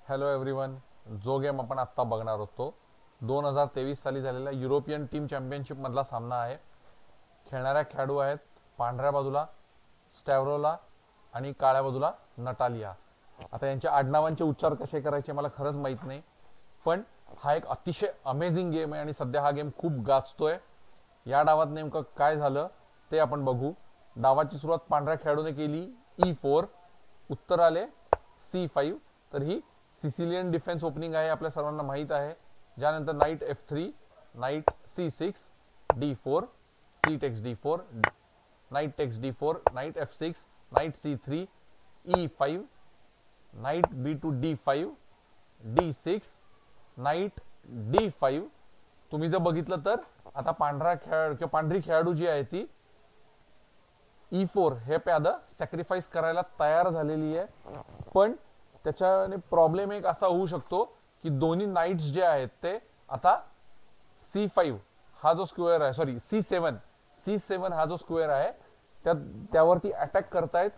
Hello everyone. जो game आपण आत्ता बघणार होतो 2023 साली झालेला युरोपियन टीम चॅम्पियनशिप मधला सामना आहे. खेळणाऱ्या खेळाडू आहेत पांढऱ्या बाजूला स्टॅव्रोला आणि काळ्या बाजूला नटालिया. आता यांच्या आडनावांचे उच्चार कसे करायचे मला खरंच माहित नाही, पण हा एक अतिशय अमेझिंग गेम आहे आणि सध्या हा गेम खूप गाजतोय. या डावात नेमकं काय झालं ते आपण बघू. डावाची सुरुवात पांढऱ्या खेळाडूने केली E4, उत्तर आले C5. तर ही सिसिलियन डिफेन्स ओपनिंग आहे, आपल्या सर्वांना माहित आहे. ज्यानंतर knight F3, knight C6, D4, C takes D4, knight takes D4, knight F6, knight C3, E5, knight B2 D5, D6, knight D5. तुम्ही जर बघितलं तर आता पांढरी खेळाडू जी आहे ती E4 हे प्यादं सॅक्रिफाईस करायला तयार झालेली आहे. पण त्याच्याने प्रॉब्लेम एक असा होऊ शकतो की दोन्ही नाईट्स जे आहेत ते आता C5 हा जो स्क्वेअर आहे, सॉरी C7 हा जो स्क्वेअर आहे त्यावरती अटॅक करतायत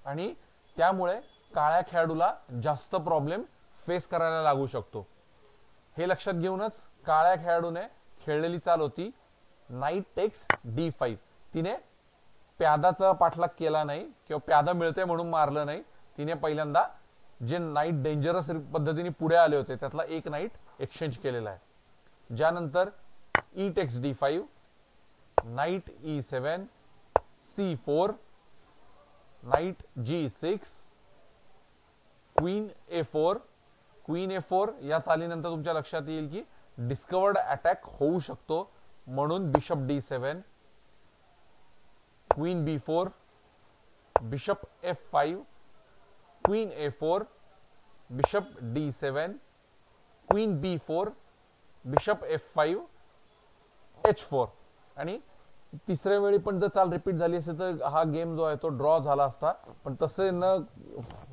आणि त्यामुळे काळ्या खेळाडूला जास्त प्रॉब्लेम फेस करायला लागू शकतो. हे लक्षात घेऊनच काळ्या खेळाडूने खेळलेली चाल होती नाईट टेक्स D5. तिने प्यादाचा पाठलाग केला नाही किंवा प्यादा मिळते म्हणून मारलं नाही. तिने पहिल्यांदा जे नाईट डेंजरस पद्धतीने पुढे आले होते त्यातला एक नाईट एक्सचेंज केलेला आहे. ज्यानंतर E takes D5, knight E7, C4, knight G6, queen A4. या चालीनंतर तुमच्या लक्षात येईल की डिस्कवर्ड अटॅक होऊ शकतो, म्हणून bishop D7, queen B4, bishop F5, queen A4, bishop D7, queen B4, bishop F5, H4. आणि तिसऱ्या वेळी पण जर चाल रिपीट झाली असेल तर हा गेम जो आहे तो ड्रॉ झाला असता, पण तसे न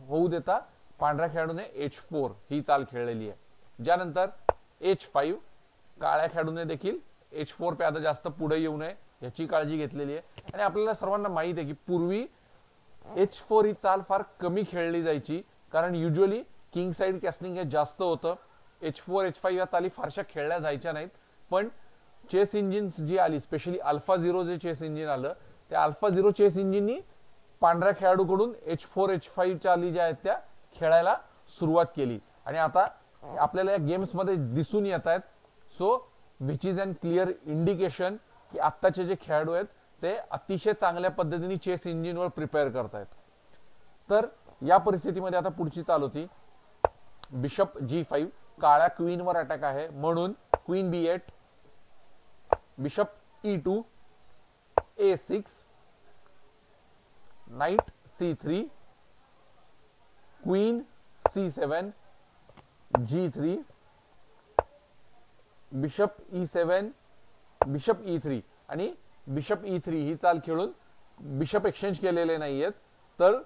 होऊ देता पांढऱ्या खेळाडूने H4 ही चाल खेळलेली आहे. ज्यानंतर H5, काळ्या खेळाडूने देखील H4 प्यादा जास्त पुढे येऊ नये याची काळजी घेतलेली आहे. आणि आपल्याला सर्वांना माहित आहे की पूर्वी H4 ही चाल फार कमी खेळली जायची, कारण युजुअली किंग साइड कॅस्लिंग हे जास्त होतं. H4 H5 या चाली फारशा खेळल्या जायच्या नाहीत. पण चेस इंजिन्स जी आली, स्पेशली अल्फा झिरो जे चेस इंजिन आलं, त्या अल्फा झिरो चेस इंजिननी पांढऱ्या खेळाडूकडून H4 H5 चाली ज्या आहेत त्या खेळायला सुरुवात केली आणि आता आपल्याला या गेम्स मध्ये दिसून येत आहेत. So which is an clear indication की आत्ताचे जे खेळाडू आहेत ते अतिशय चांगल्या पद्धतीने चेस इंजिनवर प्रिपेअर करतायत. तर या परिस्थितीमध्ये आता पुढची चाल होती बिशप G5. काळ्या क्वीनवर अटॅक आहे म्हणून queen B8, bishop E2, A6, night C3, queen C7, G3, bishop E7, bishop E3. आणि बिशप E3 ही चाल खेळून बिशप एक्सचेंज केलेले नाहीयेत, तर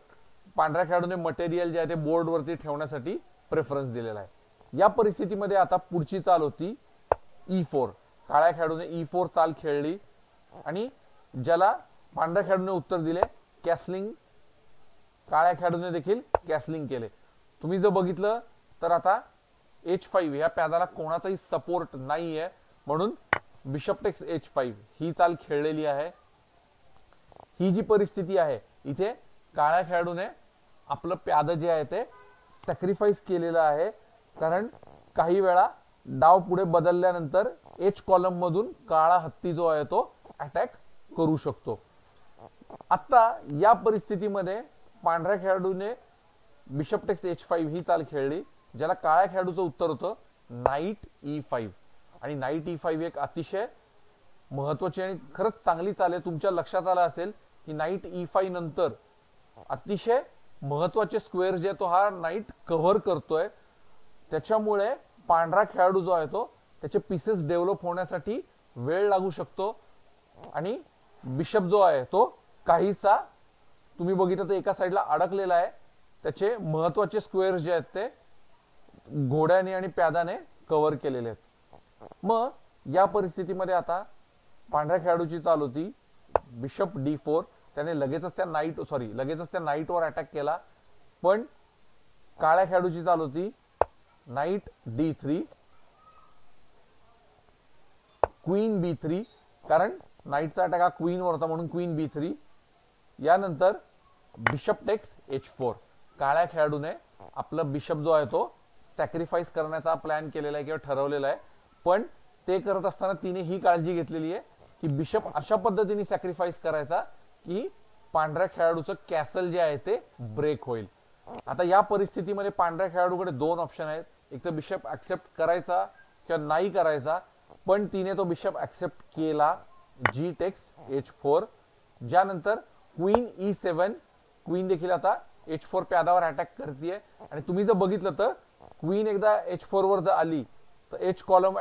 पांढऱ्या खेळाडूने मटेरियल जे आहे ते बोर्डवरती ठेवण्यासाठी प्रेफरन्स दिलेला आहे. या परिस्थितीमध्ये आता पुढची चाल होती E4. काळ्या खेळाडूने E4 चाल खेळली आणि ज्याला पांढऱ्या खेळाडूने उत्तर दिले कॅसलिंग. काळ्या खेळाडूने देखील कॅसलिंग केले. तुम्ही जर बघितलं तर आता H5 या प्यादाला कोणाचाही सपोर्ट नाहीये, म्हणून बिशप टेक्स H5 ही चाल खेळलेली आहे. ही जी परिस्थिती आहे इथे काळ्या खेळाडूने आपलं प्याद जे आहे ते सॅक्रिफाईस केलेलं आहे, कारण काही वेळा डाव पुढे बदलल्यानंतर H कॉलम मधून काळा हत्ती जो आहे तो अटॅक करू शकतो. आता या परिस्थितीमध्ये पांढऱ्या खेळाडूने बिशप टेक्स H5 ही चाल खेळली, ज्याला काळ्या खेळाडूचं उत्तर होतं नाईट E5. आणि नाईट E5 एक अतिशय महत्वाची आणि खरंच चांगली चाल आहे. तुमच्या लक्षात आलं असेल की नाईट E5 नंतर अतिशय महत्वाचे स्क्वेअर जे तो हा नाईट कव्हर करतोय, त्याच्यामुळे पांढरा खेळाडू जो आहे तो त्याचे पीसेस डेव्हलप होण्यासाठी वेळ लागू शकतो आणि बिशप जो आहे तो काहीसा तुम्ही बघितलं तर एका साईडला अडकलेला आहे. त्याचे महत्वाचे स्क्वेअर जे आहेत ते घोड्याने आणि प्यादाने कव्हर केलेले आहेत. मग या परिस्थितीमध्ये आता पांढऱ्या खेळाडूची चाल होती बिशप D4. त्याने लगेचच त्या नाईटवर अटॅक केला, पण काळ्या खेळाडूची चाल होती नाईट D3, क्वीन B3, कारण नाईटचा अटॅक हा क्वीनवर होता म्हणून क्वीन B3. यानंतर बिशप टेक्स H4. काळ्या खेळाडूने आपलं बिशप जो आहे तो सॅक्रिफाईस करण्याचा प्लॅन केलेला आहे किंवा ठरवलेला आहे, पण ते करत असताना तिने ही काळजी घेतलेली आहे की बिशप अशा पद्धतीने सॅक्रिफाईस करायचा की पांढऱ्या खेळाडूचं कॅसल जे आहे ते ब्रेक होईल. आता या परिस्थितीमध्ये पांढऱ्या खेळाडूकडे दोन ऑप्शन आहेत, एक तर बिशप ऍक्सेप्ट करायचा किंवा नाही करायचा, पण तिने तो बिशप ऍक्सेप्ट केला. जी टेक्स H4. ज्यानंतर क्वीन E7. क्वीन देखील आता H4 प्यादावर अटॅक करते आणि तुम्ही जर बघितलं तर क्वीन एकदा H4 वर जर आली तर H कॉलम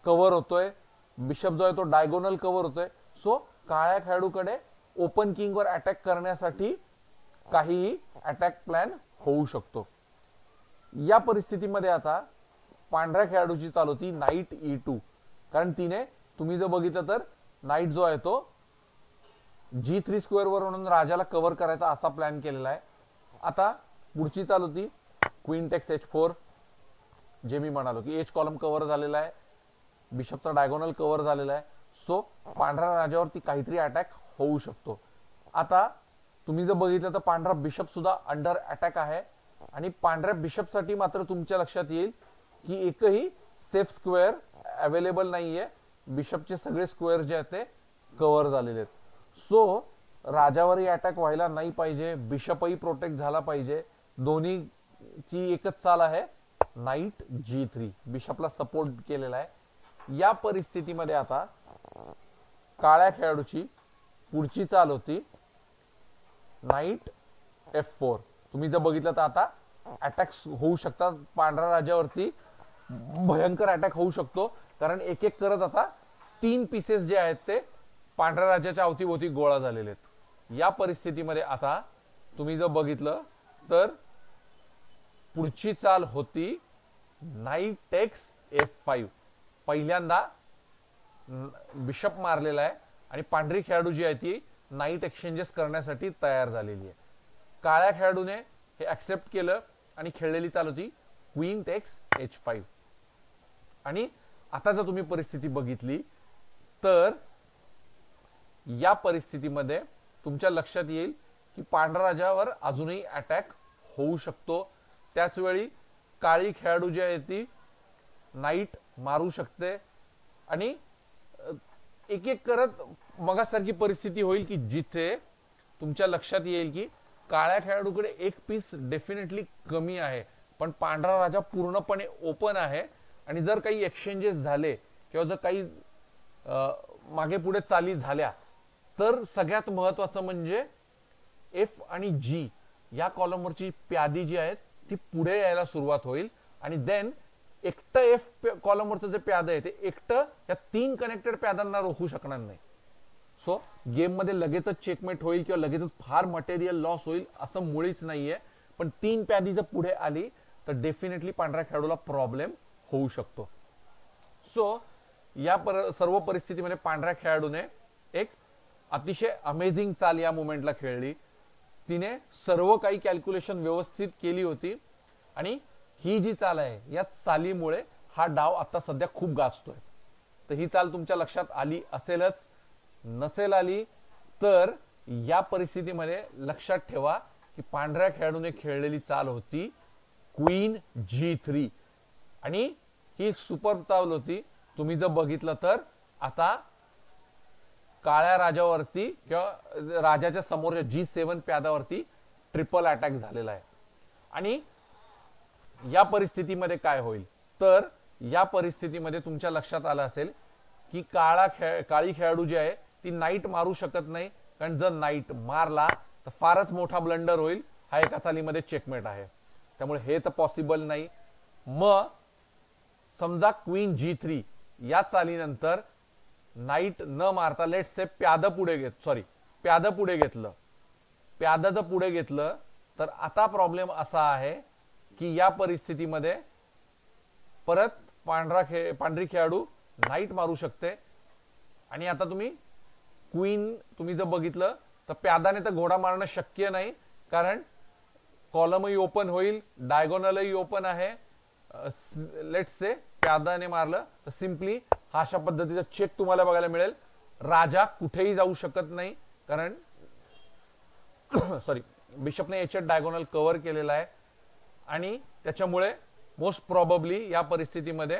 कव्हर होतोय, बिशप जो आहे तो डायगोनल कव्हर होतोय. सो काळ्या खेळाडूकडे ओपन किंग वर अटॅक करण्यासाठी काहीही अटॅक प्लॅन होऊ शकतो. या परिस्थितीमध्ये आता पांढऱ्या खेळाडूची चाल होती नाईट E2, कारण तिने तुम्ही जर बघितलं तर नाईट जो आहे तो G3 स्क्वेअर वरून राजाला कव्हर करायचा असा प्लॅन केलेला आहे. आता पुढची चाल होती क्वीन टेक्स H4, जे मी म्हणालो की H कॉलम कव्हर झालेला आहे, बिशपचा डायगोनल कव्हर झालेला आहे. सो पांढऱ्या राजावरती काहीतरी अटॅक होऊ शकतो. आता तुम्ही जर बघितलं तर पांढरा बिशप सुद्धा अंडर अटॅक आहे आणि पांढऱ्या बिशपसाठी मात्र तुमच्या लक्षात येईल की एकही सेफ स्क्वेअर अवेलेबल नाहीये. बिशपचे सगळे स्क्वेअर जे आहेत ते कव्हर झालेले आहेत. सो राजावरही अटॅक व्हायला नाही पाहिजे, बिशपही प्रोटेक्ट झाला पाहिजे. दोन्हीची एकच चाल आहे नाईट G3, बिशपला सपोर्ट केलेला आहे. या परिस्थितीमध्ये आता काळ्या खेळाडूची पुढची चाल होती नाईट F4. तुम्ही जर बघितलं तर आता अटॅक होऊ शकतात, पांढऱ्या राजावरती भयंकर अटॅक होऊ शकतो, कारण एक एक करत आता 3 पीसेस जे आहेत ते पांढऱ्या राजाच्या अवतीभोवती गोळा झालेले आहेत. या परिस्थितीमध्ये आता तुम्ही जर बघितलं तर पुढची चाल होती नाईट टेक्स F5. पहिल्यांदा बिशप मारलेला आहे आणि पांढरी खेळाडू जी आहे ती नाईट एक्सचेंजेस करण्यासाठी तयार झालेली आहे. काळ्या खेळाडूने हे ऍक्सेप्ट केलं आणि खेळलेली चाल होती क्वीन टेक्स H5. आणि आता जर तुम्ही परिस्थिती बघितली तर या परिस्थितीमध्ये तुमच्या लक्षात येईल की पांढऱ्या राजावर अजूनही अटॅक होऊ शकतो. त्याच वेळी काळी खेळाडू जी आहे ती नाईट मारू शकते आणि एक एक करत मगासारखी परिस्थिती होईल की जिथे तुमच्या लक्षात येईल की काळ्या खेळाडूकडे एक पीस डेफिनेटली कमी आहे, पण पांढरा राजा पूर्णपणे ओपन आहे. आणि जर काही एक्सचेंजेस झाले किंवा जर काही मागे पुढे चाली झाल्या तर सगळ्यात महत्वाचं म्हणजे F आणि G या कॉलमवरची प्यादी जी आहेत ती पुढे यायला सुरुवात होईल आणि देन एकटं F कॉलमवरचं जे प्याद आहे ते एकटं या 3 कनेक्टेड प्यादांना रोखू शकणार नाही. सो गेम मध्ये लगेचच चेकमेट होईल किंवा लगेचच फार मटेरियल लॉस होईल असं मुळीच नाहीये, पण 3 प्यादी जर पुढे आली तर डेफिनेटली पांढऱ्या खेळाडूला प्रॉब्लेम होऊ शकतो. सो या सर्व परिस्थितीमध्ये पांढऱ्या खेळाडूने एक अतिशय अमेझिंग चाल या मोमेंटला खेळली. तिने सर्व काही कॅल्क्युलेशन व्यवस्थित केली होती आणि ही जी चाल आहे या चालीमुळे हा डाव आता सध्या खूप गाजतोय. तर ही चाल तुमच्या लक्षात आली असेलच, नसेल आली तर या परिस्थितीमध्ये लक्षात ठेवा की पांढऱ्या खेळाडूने खेळलेली चाल होती क्वीन G3 आणि ही एक सुपर चाल होती. तुम्ही जर बघितलं तर आता काळ्या राजावरती किंवा राजाच्या समोरच्या G7 प्यादावरती ट्रिपल अटॅक झालेला आहे. आणि या परिस्थितीमध्ये काय होईल तर या परिस्थितीमध्ये तुमच्या लक्षात आलं असेल की काळी खेळाडू जी आहे ती नाईट मारू शकत नाही, कारण जर नाईट मारला तर फारच मोठा ब्लंडर होईल. हा एका चालीमध्ये चेकमेट आहे, त्यामुळे हे तर पॉसिबल नाही. मग समजा क्वीन G3 या चालीनंतर नाईट न मारता लेट से प्याद पुढे घेतलं. प्याद जर पुढे घेतलं तर आता प्रॉब्लेम असा आहे की या परिस्थितीमध्ये परत पांढरी खेळाडू नाईट मारू शकते. आणि आता तुम्ही जर बघितलं तर प्यादाने तर घोडा मारणं शक्य नाही, कारण कॉलमही ओपन होईल, डायगोनलही ओपन आहे. लेट्स से प्यादाने मारलं तर सिम्पली हा अशा पद्धतीचा चेक तुम्हाला बघायला मिळेल. राजा कुठेही जाऊ शकत नाही कारण सॉरी बिशपने याच्यात डायगोनल कव्हर केलेला आहे आणि त्याच्यामुळे मोस्ट प्रॉबब्ली या परिस्थितीमध्ये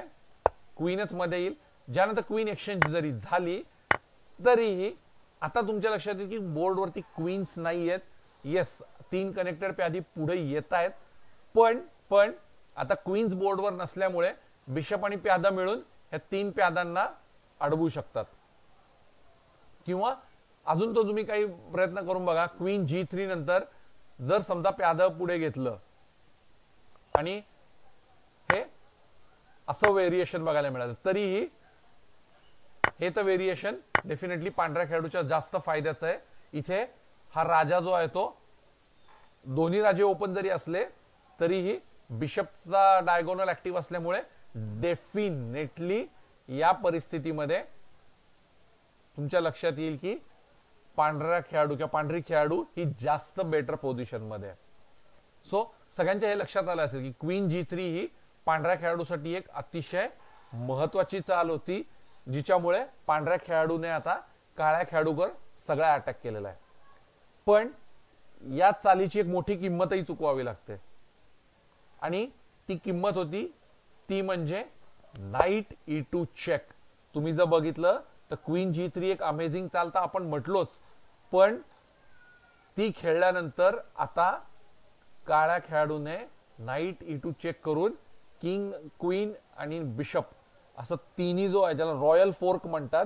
क्वीनच मध्ये येईल. ज्यानंतर क्वीन एक्सचेंज जरी झाली तरीही आता तुमच्या लक्षात येईल की बोर्डवरती क्वीन्स नाही आहेत. येस, 3 कनेक्टेड प्यादी पुढे येत आहेत, पण आता क्वीन्स बोर्डवर नसल्यामुळे बिशप आणि प्यादा मिळून या 3 प्यादांना अडवू शकतात. किंवा अजून तो तुम्ही काही प्रयत्न करून बघा. क्वीन G3 नंतर जर समजा प्यादा पुढे घेतलं आणि हे असं व्हेरिएशन बघायला मिळालं तरीही हे तर व्हेरिएशन डेफिनेटली पांढऱ्या खेळाडूच्या जास्त फायद्याचं आहे. इथे हा राजा जो आहे तो दोन्ही राजे ओपन जरी असले तरीही बिशपचा डायगोनल ऍक्टिव्ह असल्यामुळे डेफिनेटली या परिस्थितीमध्ये तुमच्या लक्षात येईल की पांढरा खेळाडू किंवा पांढरी खेळाडू ही जास्त बेटर पोझिशन मध्ये आहे. सो सगळ्यांच्या हे लक्षात आलं असेल की क्वीन G3 ही पांढऱ्या खेळाडूसाठी एक अतिशय महत्वाची चाल होती, जिच्यामुळे पांढऱ्या खेळाडूने आता काळ्या खेळाडूवर सगळा अटॅक केलेला आहे. पण या चालीची एक मोठी किंमतही चुकवावी लागते आणि ती किंमत होती ती म्हणजे नाईट E2 चेक. तुम्ही जर बघितलं तर क्वीन G3 एक अमेझिंग चाल तर आपण म्हटलोच, पण ती खेळल्यानंतर आता काळ्या खेळाडूने नाईट E2 चेक करून किंग, क्वीन आणि बिशप असं तिन्ही जो आहे ज्याला रॉयल फोर्क म्हणतात,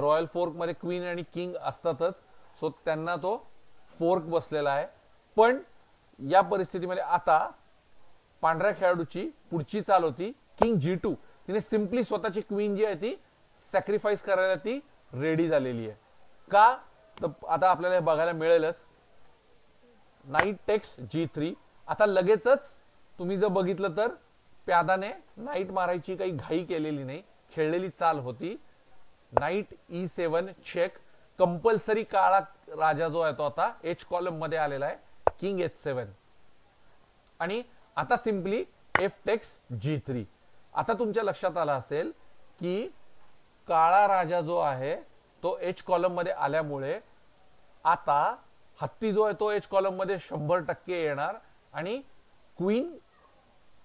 रॉयल फोर्क मध्ये क्वीन आणि किंग असतातच, सो त्यांना तो फोर्क बसलेला आहे. पण या परिस्थितीमध्ये आता पांढऱ्या खेळाडूची पुढची चाल होती किंग G2. तिने सिम्पली स्वतःची क्वीन जी आहे ती सॅक्रिफाईस करायला ती रेडी झालेली आहे. का तर आता आपल्याला बघायला मिळेलच नाईट टेक्स G3. आता लगेचच तुम्ही जर बघितलं तर प्यादाने नाईट मारायची काही घाई केलेली नाही, खेळलेली चाल होती. Night E7 check. कंपल्सरी काळा राजा जो आहे तो आता H कॉलम मध्ये आलेला आहे, किंग H7 आणि आता सिम्पली F टेक्स G3. आता तुमच्या लक्षात आलं असेल की काळा राजा जो आहे तो H कॉलम मध्ये आल्यामुळे आता हत्ती जो आहे तो H कॉलम मध्ये 100% येणार आणि क्वीन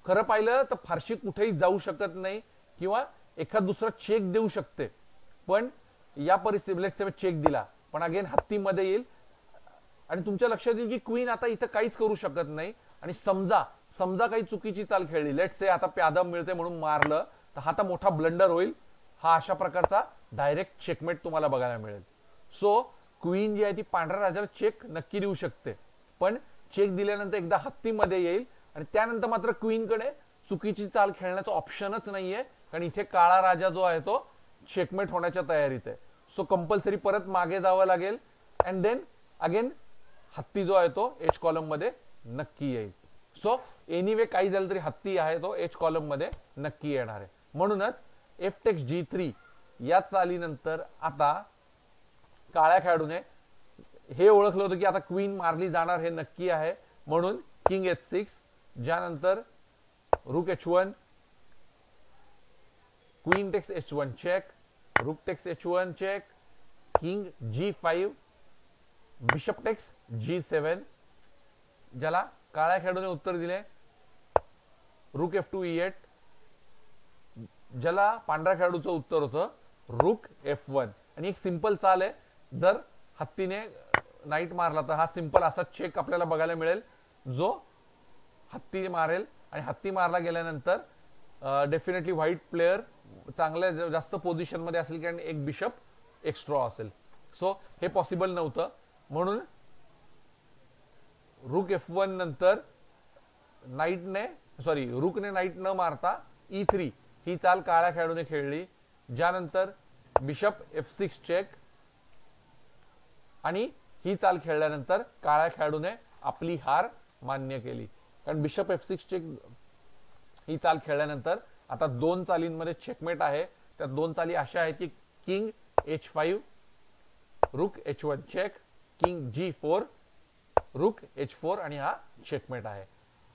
खरं पाहिलं तर फारशी कुठेही जाऊ शकत नाही किंवा एखाद दुसरा चेक देऊ शकते. पण या परिस्थितीत लेट्स से चेक दिला पण अगेन हत्ती मध्ये येईल आणि तुमच्या लक्षात येईल की क्वीन आता इथं काहीच करू शकत नाही. आणि समजा काही चुकीची चाल खेळली, लेट्स से आता प्यादा मिळते म्हणून मारलं तर हा तर मोठा ब्लंडर होईल. हा अशा प्रकारचा डायरेक्ट चेकमेट तुम्हाला बघायला मिळेल. सो क्वीन जी आहे ती पांढऱ्या राजाला चेक नक्की देऊ शकते, पण चेक दिल्यानंतर एकदा हत्ती मध्ये येईल आणि त्यानंतर मात्र क्वीन कडे चुकीची चाल खेळण्याचा ऑप्शनच नाहीये, कारण इथे काळा राजा जो आहे तो चेकमेट होण्याच्या तयारीत आहे. सो कंपल्सरी परत मागे जावं लागेल अँड देन अगेन हत्ती जो आहे तो H कॉलम मध्ये नक्की येईल. सो एनिवे काही झालं तरी हत्ती आहे तो H कॉलम मध्ये नक्की येणार आहे. म्हणूनच F टेक्स G3 या चालीनंतर आता काळ्या खेळाडूने हे ओळखलं होतं की आता क्वीन मारली जाणार हे नक्की आहे, म्हणून किंग H6, ज्यानंतर rook H1, queen takes H1 check, rook takes H1 check, king G5, bishop takes G7, ज्याला काळ्या खेळाडूने उत्तर दिले रूक F2 E8, ज्याला पांढऱ्या खेळाडूचं उत्तर होतं रूक F1. आणि एक सिंपल चाल आहे, जर हत्तीने नाईट मारला तर हा सिंपल असा चेक आपल्याला बघायला मिळेल जो हत्ती मारेल आणि हत्ती मारला गेल्यानंतर डेफिनेटली व्हाईट प्लेयर चांगल्या जास्त पोझिशन मध्ये असेल कारण एक बिशप एक्स्ट्रा असेल. सो हे पॉसिबल नव्हतं, म्हणून रूक F1 नंतर रूकने नाईट न मारता E3 ही चाल काळ्या खेळाडूने खेळली. ज्यानंतर बिशप F6 चेक आणि ही चाल खेळल्यानंतर काळ्या खेळाडूने आपली हार मान्य केली, कारण बिशप F6 चेक ही चाल खेळल्यानंतर आता 2 चालींमध्ये चेकमेट आहे. त्या 2 चाली अशा आहेत की किंग H5, रूक H1 चेक, किंग G4, रुक H4 आणि हा चेकमेट आहे.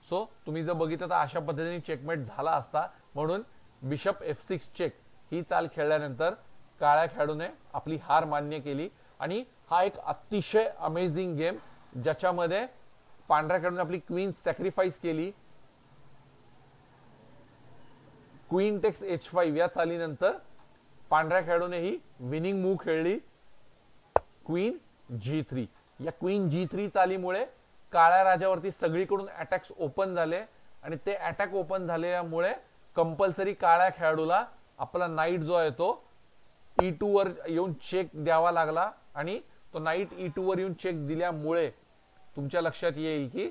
सो तुम्ही जर बघितलं तर अशा पद्धतीने चेकमेट झाला असता. म्हणून बिशप F6 चेक ही चाल खेळल्यानंतर काळ्या खेळाडूने आपली हार मान्य केली आणि हा एक अतिशय अमेझिंग गेम ज्याच्यामध्ये पांढऱ्या खेळाडूने आपली क्वीन सॅक्रिफाईस केली. क्वीन टेक्स H5 या चालीनंतर पांढऱ्या खेळाडूने ही विनिंग मूव खेळली क्वीन G3. या क्वीन G3 चालीमुळे काळ्या राजावरती सगळीकडून अटॅक्स ओपन झाले आणि ते अटॅक ओपन झाल्यामुळे कंपल्सरी काळ्या खेळाडूला आपला नाईट जो आहे तो E2 वर येऊन चेक द्यावा लागला आणि तो नाईट E2 वर येऊन चेक दिल्यामुळे तुमच्या लक्षात येईल की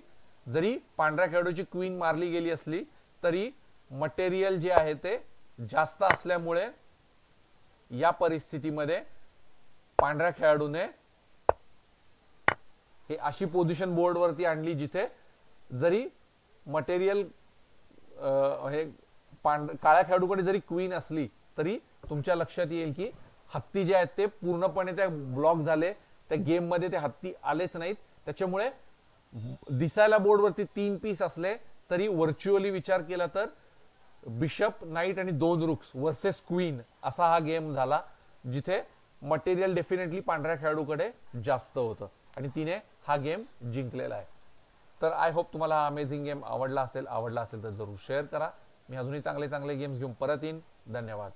जरी पांढऱ्या खेळाडूची क्वीन मारली गेली असली तरी मटेरियल जे आहे ते जास्त असल्यामुळे या परिस्थितीमध्ये पांढऱ्या खेळाडूने हे अशी पोझिशन बोर्डवरती आणली जिथे जरी मटेरियल हे काळ्या खेळाडूकडे जरी क्वीन असली तरी तुमच्या लक्षात येईल की हत्ती जे आहेत ते पूर्णपणे त्या ब्लॉक झाले. त्या गेम मध्ये ते हत्ती आलेच नाहीत. त्याच्यामुळे दिसायला बोर्डवरती 3 पीस असले तरी व्हर्च्युअली विचार केला तर बिशप नाईट आणि 2 रुक्स वर्सेस क्वीन असा हा गेम झाला जिथे मटेरियल डेफिनेटली पांढऱ्या खेळाडूकडे जास्त होतं आणि तिने हा गेम जिंकलेला आहे. तर आय होप तुम्हाला हा अमेझिंग गेम आवडला असेल तर जरूर शेअर करा. मी अजूनही चांगले चांगले गेम्स घेऊन परत येईन. धन्यवाद.